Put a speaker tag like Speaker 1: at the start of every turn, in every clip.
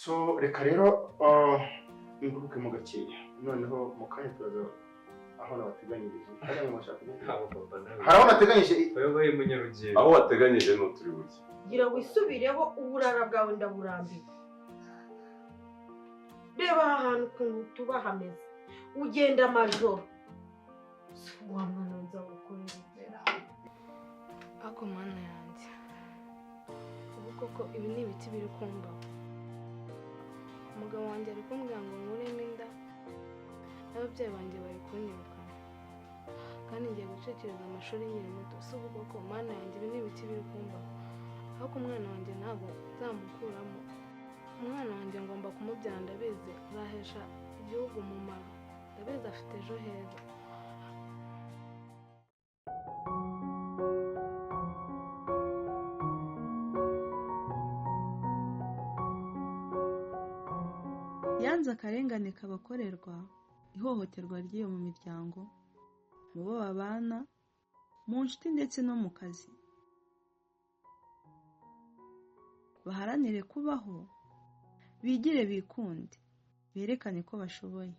Speaker 1: So reka rero nguruke mu gakeya noneho mu kanya turaza aho nabateganyirije kandi mu mashaka hari aho nateganyije
Speaker 2: wewe munyarugendo
Speaker 3: aho wateganyije no turi buke
Speaker 4: gira wisubireho uburara bwawe ndaburambiwe reba ahantu ukuntu tuba hameze ugenda amajoro wa mwana nza gukorera
Speaker 5: ako mana yanjye ubu koko ibi ni ibiti biri kumbaho umugabo wanjye ari kumbwira ngo nkuremo inda n'ababyeyi banjye bari kunyirukana kandi ngiye gucikiriza amashuri nkiri muto si ubu koko mana yanjye ibi ni ibiti biri kumbaho ariko umwana wanjye ntabwo nzamukuramo umwana wanjye ngomba kumubyara ndabizi azahesha igihugu umumaro ndabizi afite ejo heza
Speaker 6: yanze akarengane kabakorerwa ihohoterwa ry'iyo mu miryango mu bo babana mu nshuti ndetse no mu kazi baharanire kubaho bigire bikunde berekane ko bashoboye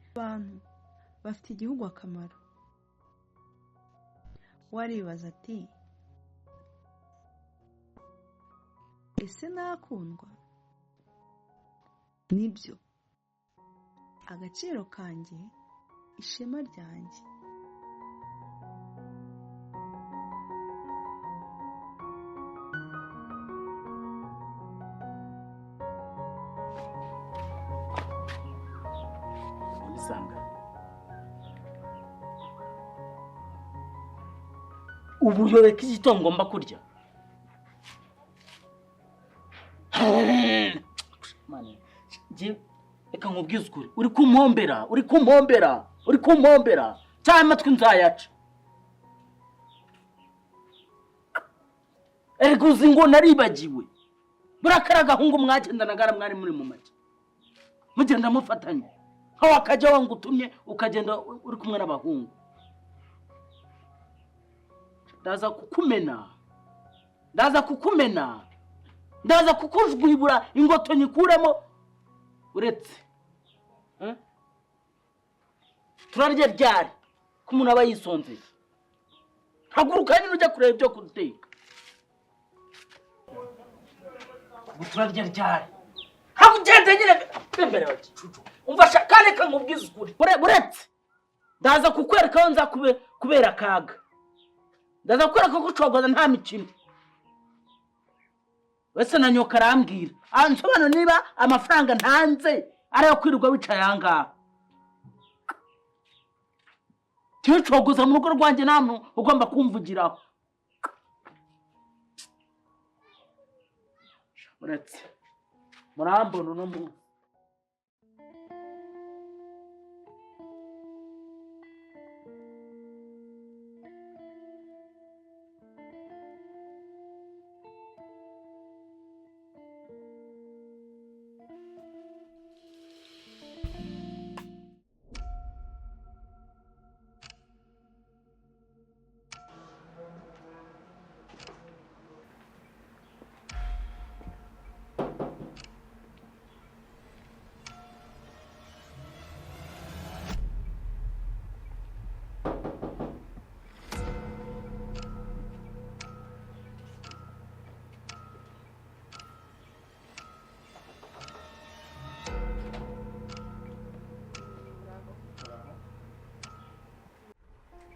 Speaker 6: abantu bafite igihugu akamaro waribaza ati ese nakundwa nibyo agaciro kanjye ishema ryanjye
Speaker 7: ubuyobe k'igitondo ngomba kurya reka nkubwize ukuri uri kumpombera cyangwa amatwi nzayaca erega uzi ngo naribagiwe burakara agahungu mwagendanaga mwari muri mu make mugenda mufatanye aho akajya wangu utumye ukagenda uri kumwe n'abahungu ndaza kukumena ndaza kukujwibura ingoto nyikuremo uretse turarya ryari ko umuntu aba yisonzeye haguruka nyine ujya kureba ibyo kuduteka turarya ryari hagugende nyine mbere bagicucu umva shakane ka nkubwiza ukuri uretse ndaza kukwereka aho nza kubera akaga ndaza kukwereka ko Nshogoza nta mikino wese na nyoka arambwira ansobanura niba amafaranga ntanze ariyo kwirirwa wicaye ahangaha Nshogoza mu rugo rwanjye nta muntu ugomba kumvugiraho uretse murambona uno munsi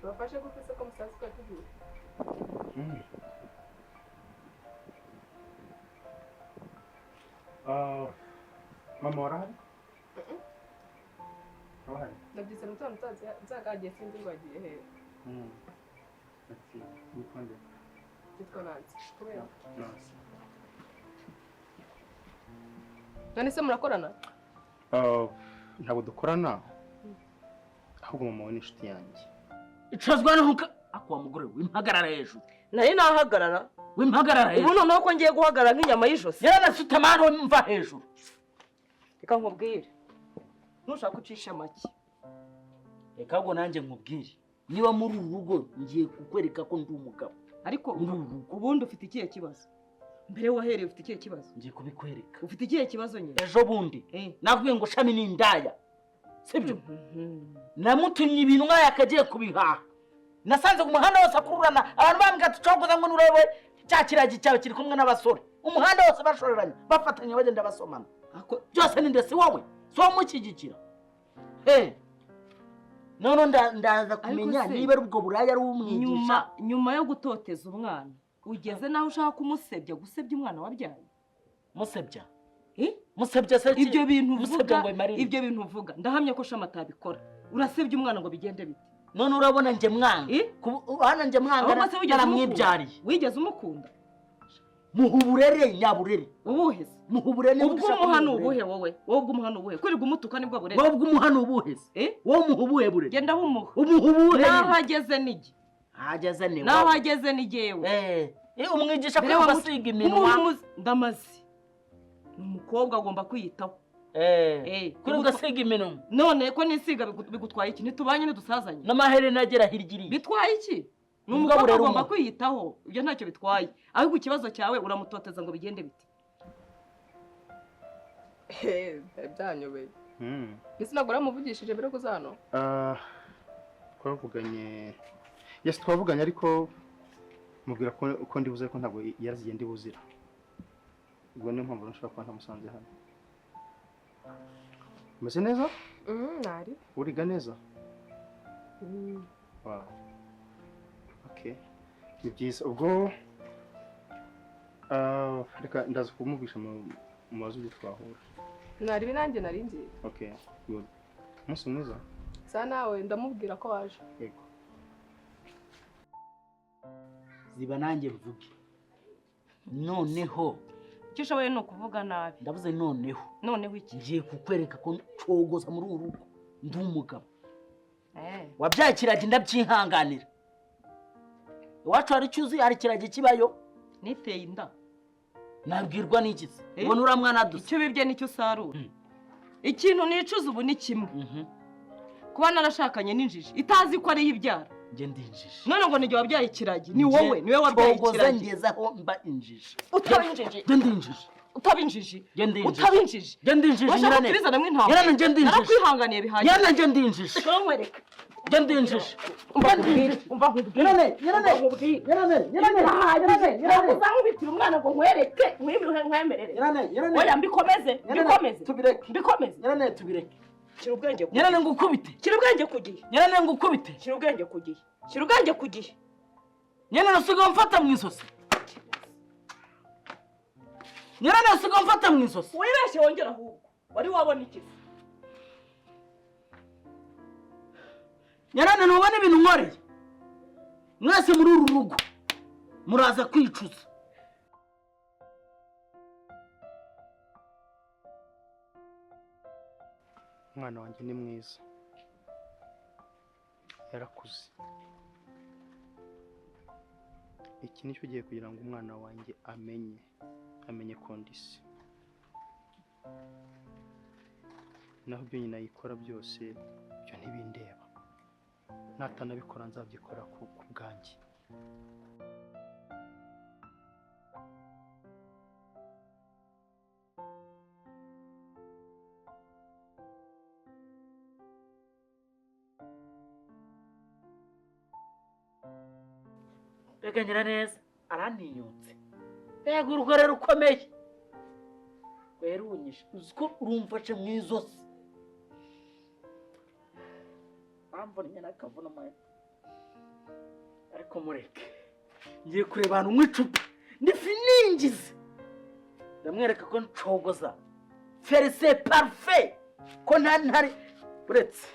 Speaker 5: ubufasha gufise ko musaza ko tugiye
Speaker 1: mama warahari warahari
Speaker 5: ndabyise mutondo nzagagiye sinzi ngo agiye hehe
Speaker 1: ati wikonde
Speaker 5: kitwa nanzi kubera
Speaker 1: nasi
Speaker 5: none se murakorana
Speaker 1: ntabwo dukorana ahubwo mama we ni inshuti yanjye
Speaker 7: icazwa nuka akwa mugore w'impagarara hejuru
Speaker 4: nari nahagarara
Speaker 7: w'impagarara hejuru
Speaker 4: ubu noneho ko ngiye guhagarara nk'inyama y'ijosi
Speaker 7: yaranasute amano mva hejuru
Speaker 4: reka nkubwire ntushaka ucisha make
Speaker 7: reka ngo nanjye nkubwire niba muri uru rugo ngiye kukwereka ko ndi umugabo
Speaker 4: ariko ubundi ufite ikihe kibazo
Speaker 2: mbere wahereye ufite ikihe kibazo?
Speaker 7: ngiye kubikwereka.
Speaker 2: Ufite ikihe kibazo nyine?
Speaker 7: Ejo bundi nakubwiye ngo shami ni indaya, sibyo? Namutumye ibintu nk'aya akagiye kubihaha, nasanze ku muhanda wose akururana, abantu bambwira ati Nshogoza ngo nurebe cya kiragi cyawe kiri kumwe n'abasore, umuhanda wose bashoreranye bafatanya bagenda basomana. Byose ni ndetse wowe so mushyigikira. None ndaza kumenya niba ari ubwo buraya ari umwigisha.
Speaker 2: Nyuma yo gutoteza umwana ugeze naho ushaka kumusebya, gusebya umwana wabyaye.
Speaker 7: Musebya? Musebya se
Speaker 2: ibyo bintu uvuga ndahamya ko shama atabikora. Urasebya umwana ngo bigende bite?
Speaker 7: None urabona nje mwanga hana nje mwanga naramwibyariye.
Speaker 2: Wigeze umukunda?
Speaker 7: Muhuburere nyaburere
Speaker 2: ubuheze
Speaker 7: muhuburere
Speaker 2: ubwo umuhano ubuhe wowe ubwo umuhano ubuhe kuri gumutuka nibwo burere
Speaker 7: wowe ubwo umuhano ubuheze wowe muhubuhe burere
Speaker 2: genda bumuha
Speaker 7: umuhubuhe
Speaker 2: nahageze nige
Speaker 7: hageze ni
Speaker 2: nahageze nigewe
Speaker 7: umwigisha ko basiga iminwa
Speaker 2: ndamazi umukobwa agomba kwiyitaho
Speaker 7: kuri ugasiga iminwa
Speaker 2: none ko nisiga bigutwaye iki ntitubanye ntidusazanye
Speaker 7: n'amahere nagera hirgiri
Speaker 2: bitwaye iki n'umugabo rero ugomba kwiyitaho ibyo ntacyo bitwaye ahubwo ikibazo cyawe uramutoteza ngo bigende biti
Speaker 3: byanyobeye ese nagora muvugishije mbere ko zano
Speaker 1: twavuganye twavuganye ariko mubwira ko ndibuze ko ntabwo yarazigenda ibuzira ubwo niyo mpamvu nashaka kuba ntamusanze hano. Umeze neza?
Speaker 3: Nari
Speaker 1: uriga neza? Ni byiza ubwo reka ndaza kumubwisha mu mazu twahura.
Speaker 3: Nari binange nari nzi.
Speaker 1: Good. Umunsi mwiza.
Speaker 3: Sa nawe ndamubwira ko waje.
Speaker 1: Yego.
Speaker 7: Ziba nanjye mvuge. Noneho
Speaker 2: icyo ushoboye ni ukuvuga nabi.
Speaker 7: Ndavuze noneho iki? Ngiye kukwereka ko Nshogoza muri uru rugo ndi umugabo. Wabyaye kiragi ndabyihanganira. Iwacu hari cyuzi hari kiragi kibayo
Speaker 2: niteye inda.
Speaker 7: Nabwirwa n'iki se? Ubona ura mwana dusa.
Speaker 2: Icyo bibye nicyo sarura. Ikintu nicuza ubu ni kimwe. Kuba narashakanye n'injiji itazi ko ari ibyara.
Speaker 7: Nge ndinjije.
Speaker 2: None ngo nige wabyaye kiragi ni wowe niwe wabyaye kiragi.
Speaker 7: Nshogoza ngezaho mba injiji.
Speaker 2: Utabinjije.
Speaker 7: Nge ndinjije.
Speaker 2: Utabinjije.
Speaker 7: Utabinjije. Nge ndinjije.
Speaker 2: Washaka kurizana mwe ntaho.
Speaker 7: Yarana nge ndinjije.
Speaker 2: Narakwihanganiye bihagije.
Speaker 7: Yarana nge ndinjije.
Speaker 2: Nkwereka.
Speaker 7: Nge ndinjije.
Speaker 2: Umva nkubwire. Yarane. Uzamubitira umwana ngo nkwereke mwimire nkwemerere. Yarane. Oya mbikomeze.
Speaker 7: Tubireke.
Speaker 2: Mbikomeze.
Speaker 7: Yarane tubireke.
Speaker 2: Shira ubwenge kugihe.
Speaker 7: Yarane ngukubite.
Speaker 2: Shira ubwenge kugihe.
Speaker 7: Yarane ngukubite.
Speaker 2: Shira ubwenge kugihe. Shira ubwenge kugihe.
Speaker 7: Yarane usigaye mfata mu isosi. Yarane usigaye mfata mu isosi.
Speaker 2: Wibeshye wongera ahubwo. Wari wabona iki?
Speaker 7: Yarane ntubona ibintu nkoreye. Mwese muri uru rugo muraza kwicuza.
Speaker 1: Umwana wanjye ni mwiza. Yarakuze. Iki nicyo giye kugira ngo umwana wanjye amenye kondisi. Naho ibyo nyina yikora byose byo ntibindeba. Natanabikora nzabyikora ku bwanjye.
Speaker 7: Mbega nyiraneza araninyutse. Mbega urugore rukomeye. Werunyishe uziko urumfashe mu izosi. Bambonye nakavuna mwe. Ariko mureke. Ngiye kureba hano mwicupa. Ndifiningize. Ndamwereka ko Nshogoza. C'est parfait. Ko ntari uretse.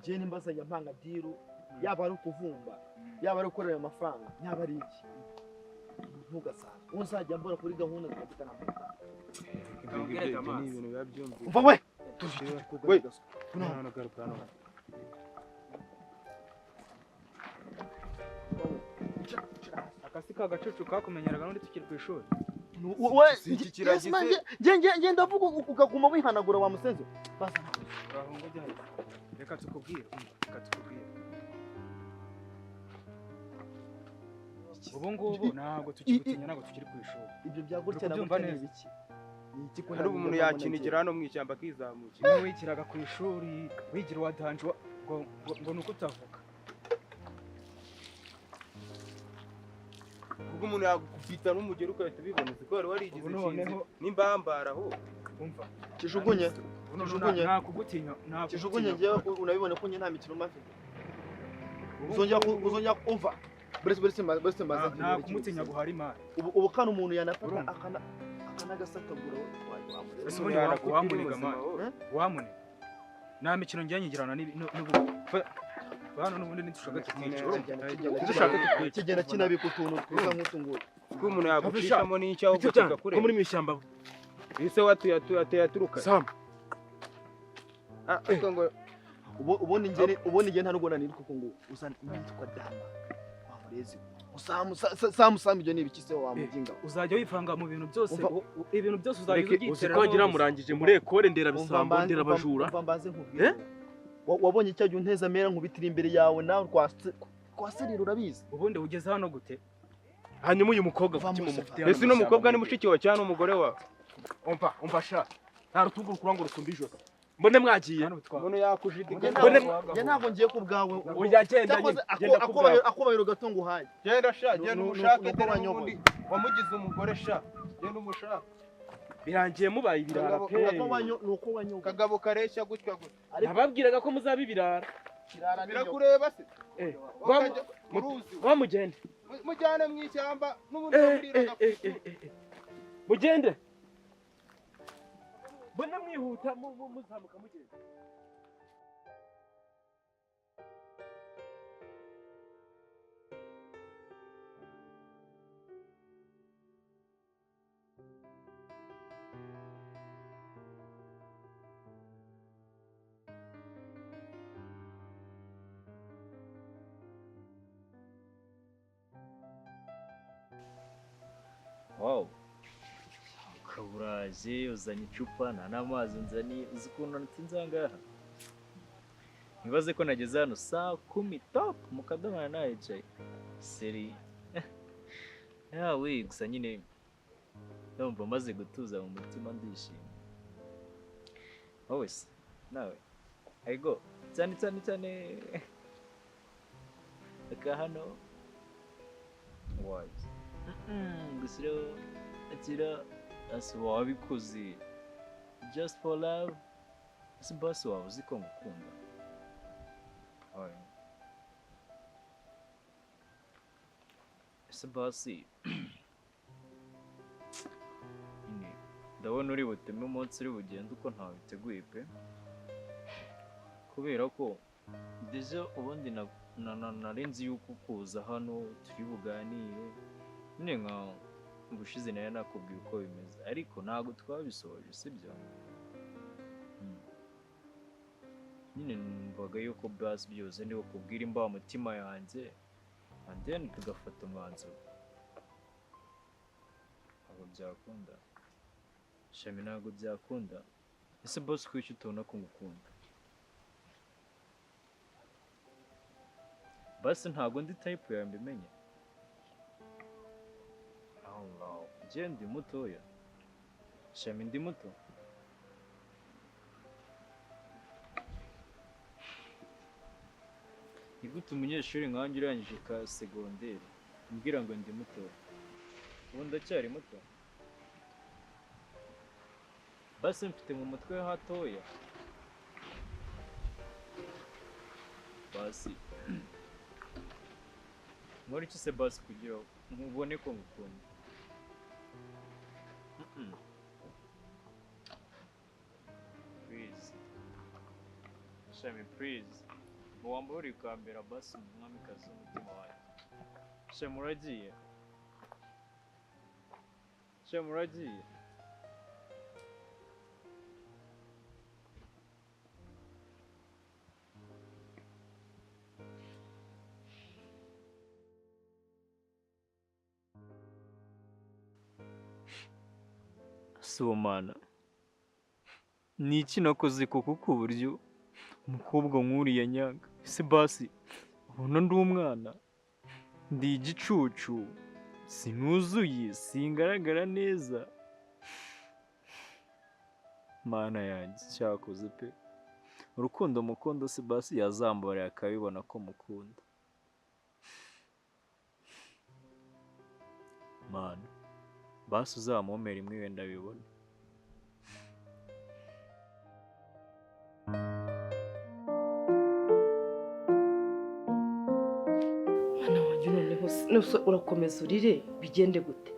Speaker 8: je nimbazanya mpanga diru yaba ari ukuvumba yaba ari ukorera amafaranga yaba ari iki ntugasanga uzajya mbona kuri gahunda zikatana
Speaker 1: ni ibintu biba byumvise
Speaker 8: umva we we
Speaker 1: tunahana garuka hano
Speaker 9: akasi kagacucu kakumenyeraga n'undi tukiri ku ishuri
Speaker 8: we nge ndavuga ukaguma wihanagura wa musenzi basa
Speaker 9: bahungu jya reka tukubwire ubu ngubu ntabwo tukigutinya ntabwo tukiri ku ishuri
Speaker 8: ibyo byagutse nabwo ni ibiki
Speaker 1: hari umuntu yakinigira hano mu ishyamba akizamuka
Speaker 9: kimwe wikiraga ku ishuri wigira uwadanje ngo nuko utavuga
Speaker 1: kuko umuntu yakufita n'umugero ukahita ubibona ko wari warigize ikintu n'imbambara aho
Speaker 9: umva
Speaker 8: kijugunye
Speaker 9: nta kugutinya
Speaker 8: kijugunye ngewe unabibona ko nge nta mikino maze uzongera umva buretse maze
Speaker 9: nta kumutinya guhari imana
Speaker 8: ubu kana umuntu yanafata akanagasatagura
Speaker 9: wamuniga amana wamuniga nta mikino njya nyigirana hano n'ubundi ntidushaka
Speaker 8: kigenda kinabika utuntu twiza nk'utu ngutu
Speaker 1: kuko umuntu yagucishamo n'icyo aho gucika kure
Speaker 9: muri mu ishyamba
Speaker 1: ese wateye aturuka
Speaker 9: Sam
Speaker 8: ubundi nge nta nubwo naniri kuko ngo usa nitwa dama wamurezi Samu ibyo ni ibiki se wamuginga
Speaker 9: uzajya wivanga mu bintu byose uzajya
Speaker 10: uzi ko wagira murangije muri ekore nderabisambo nderabajura
Speaker 8: mbaze nkubwire wabonye icyo gihe unteza mera nkubitira imbere yawe nawe twaserera urabizi
Speaker 9: ubundi ugeze hano gute
Speaker 10: hanyuma uyu mukobwa kuki mumufitiye
Speaker 1: ese no mukobwa ni mushiki wa cyane umugore wawe
Speaker 10: umva sha nta rutugu rukuranga rusumba ijosi mbone mwagiye
Speaker 1: mbone yakujidiga
Speaker 8: njye ntabwo ngiye ku bwawe
Speaker 10: ugenda
Speaker 8: akubahiro gato nguhaye
Speaker 1: genda sha genda umushake dore n'ubundi wamugize umugore sha genda umushake
Speaker 10: birangiye mubaye ibirara pe
Speaker 8: nuko wanyoga
Speaker 1: kagabo kareshya gutya gutya
Speaker 10: nababwiraga ko muzaba ibirara
Speaker 1: birakureba se
Speaker 10: wamugende
Speaker 1: mujyane mu ishyamba n'ubundi wabwiraga
Speaker 10: mugende mbone mwihuta muzamuka mugende
Speaker 11: Wow. Kaburaje uzanye icupa nta n'amazi nzani uzi ukuntu natinze ngaha. Nibaze ko nageze hano saa 10 top mukadomana nawe Jay. Seri. Yawe gusa nyine ndumva maze gutuza mu mutima ndishimye. Wowe se nawe ayigo cyane aka hano what gusiro atira aswabikoze just for love simbasi wawe uziko ngukunda oya simbasi ndabona uri buteme umunsi uri bugenda uko ntawe biteguye pe kubera ko deje ubundi narenze yuko kuza hano turi buganire nyine nka ubushize nayo nakubwiye uko bimeze ariko ntabwo twabisoje sibyo nyine numvaga yuko basi byose ndi kukubwira imbaho mutima yanjye and then tugafata umwanzuro ntabwo byakunda shami ntabwo byakunda ese boss kuki utubona ko ngukunda basi ntabwo ndi type yawe mbimenye je ndi mutoya shami ndi muto nigute umunyeshuri nkanjye urangije ka segonderi umbwira ngo ndi mutoya ubu ndacyari muto basi mfite mu mutwe hatoya basi nkora iki se basi kugira mubone ko ngukunda please shami please wambura ikambera basi umwamikazi w'umutima wanjye. Muragiye. Muragiye. Somana, ni iki nakoze koko ku buryo umukobwa nk'uriya nyanga? Ese basi ubona ndi umwana, ndi igicucu, sinuzuye, singaragara neza. Mana yanjye, cyakoze pe. Urukundo mukunda se basi yazambara akabibona ko mukunda. Mana, basi uzamumpera imwe wenda bibona.
Speaker 2: Mwana wanjye noneho urakomeza urire bigende gute?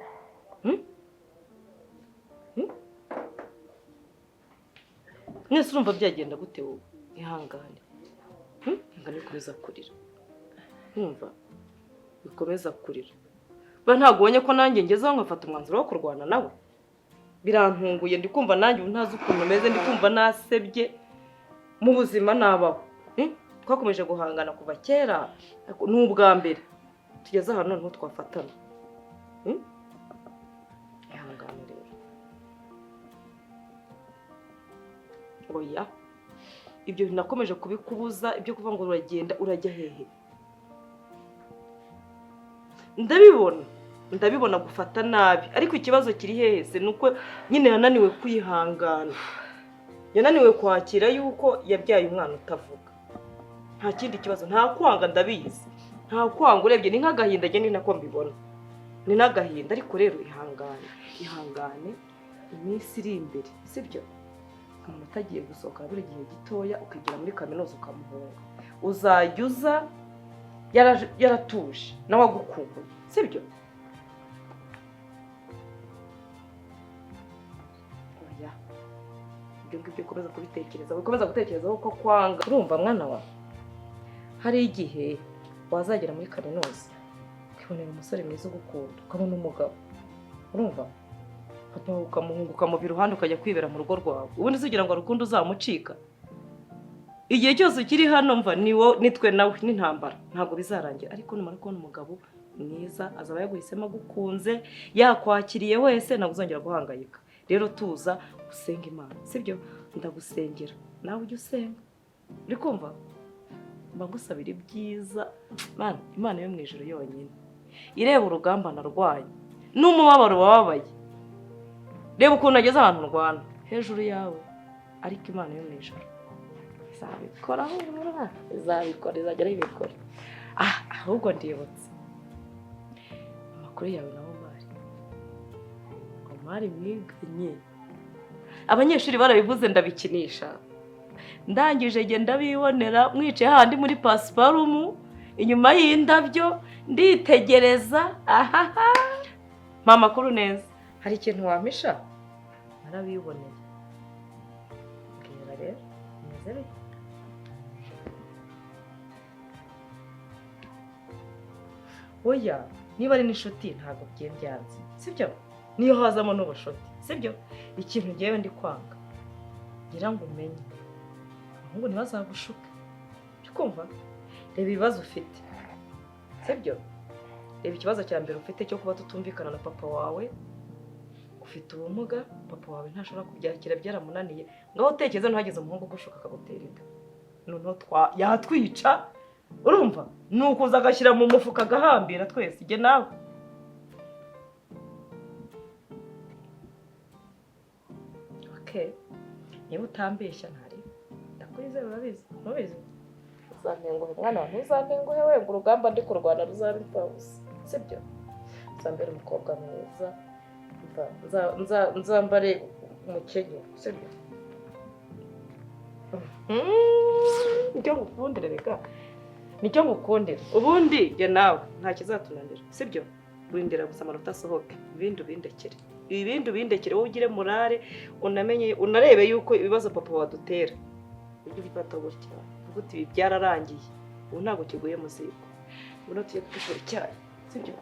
Speaker 2: Mwese urumva byagenda gute wowe? Ihangane. Ihangane ukomeza kurira. Nkumva ukomeza kurira. Ntabwo ubonye ko nanjye ngezeho nkafata umwanzuro wo kurwana nawe? Birantunguye, ndi kumva nanjye ntazi ukuntu meze, ndi kumva nasebye mu buzima nabaho. Twakomeje guhangana kuva kera, n'ubwa mbere tugeze hano noneho twafatana. Ihangane rero. Oya, ibyo nakomeje kubikubuza, ibyo kuvuga ngo uragenda urajya hehe? Ndabibona gufata nabi, ariko ikibazo kiri hehe se nuko nyine yananiwe kwihangana, yananiwe kwakira yuko yabyaye umwana utavuga. Nta kindi kibazo, nta kwanga, ndabizi nta kwanga, urebye ni nk'agahinda, njye ni nako mbibona, ni n'agahinda. Ariko rero ihangane iminsi iri imbere, sibyo? Umuntu utagiye gusohoka buri gihe gitoya ukigira muri kaminuza ukamuhunga, uzajya uza yaratuje nawe agukumbuye, sibyo? Oya, ibyo ngibyo ukomeza kubitekereza, ukomeza gutekerezaho ko kwanga. Urumva mwana wawe, hari igihe wazagera muri kaminuza ukibonera umusore mwiza ugukunda, ukabona umugabo, urumva, ukamuhunga ukamuva iruhande ukajya kwibera mu rugo rwawe. Ubundi uzigira ngo urukundo uzamucika? Igihe cyose ukiri hano mva nitwe nawe n'intambara ntabwo bizarangira. Ariko numara kubona umugabo mwiza azaba yaguhisemo agukunze, yakwakiriye wese, ntabwo uzongera guhangayika. Rero tuza usenga Imana, sibyo? Ndagusengera nawe ujye usenga, uri kumva? Mbagusabira ibyiza. Imana yo mu ijuru yonyine ireba urugamba narwanye n'umubabaro wababaye. Reba ukuntu ageze ahantu ndwana hejuru yawe, ariko Imana yo mu ijuru izabikora, izagera ibikora. Ahubwo ndibutse amakuru yawe na Omari mwiganye. Abanyeshuri barabivuze ndabikinisha, ndangije nge ndabibonera mwicaye handi muri pasiparumu inyuma y'indabyo nditegereza. Mpa amakuru neza, hari ikintu wampisha? Narabiboneye. Mbwira rero, meze bite? Oya, niba ari n'inshuti ntabwo byanze, sibyo? Niyo hazamo n'ubushuti, sibyo? Ikintu ngewe ndi kwanga ngira ngo umenye, ahubwo ntibazagushuke, ukumva? Reba ibibazo ufite, sibyo? Reba ikibazo cya mbere ufite cyo kuba tutumvikana na papa wawe, ufite ubumuga, papa wawe ntashobora kubyakira, byaramunaniye. Ngaho utekereza ntuhagize umuhungu ugushuka akagutera inda, noneho yatwica, urumva? Nukuza agashyira mu mufuka agahambira twese, ijye nawe. Okay, niba utambeshya ntari ndakwizera, urabizi, ntubizi? Uzantenguhe mwana wawe, ntuzantenguhe we, ngo urugamba ndi kurwana ruzabe impfabusa, sibyo? Uzambere umukobwa mwiza, nzambare umukenyero, sibyo? Nicyo ngukundira reka, nicyo ngukundira. Ubundi jye nawe nta kizatunanira, sibyo? Windira gusa amanota asohoke, ibindi ubindekere. Ibindi ubindekere, wowe ugire morale, unamenye, unarebe yuko ibibazo papa wadutera ujye ubifata gutya, uvuga uti ibi byararangiye. ubu ntabwo kiguye mu ziko. Ubu tujye dushora icyayi sibyo?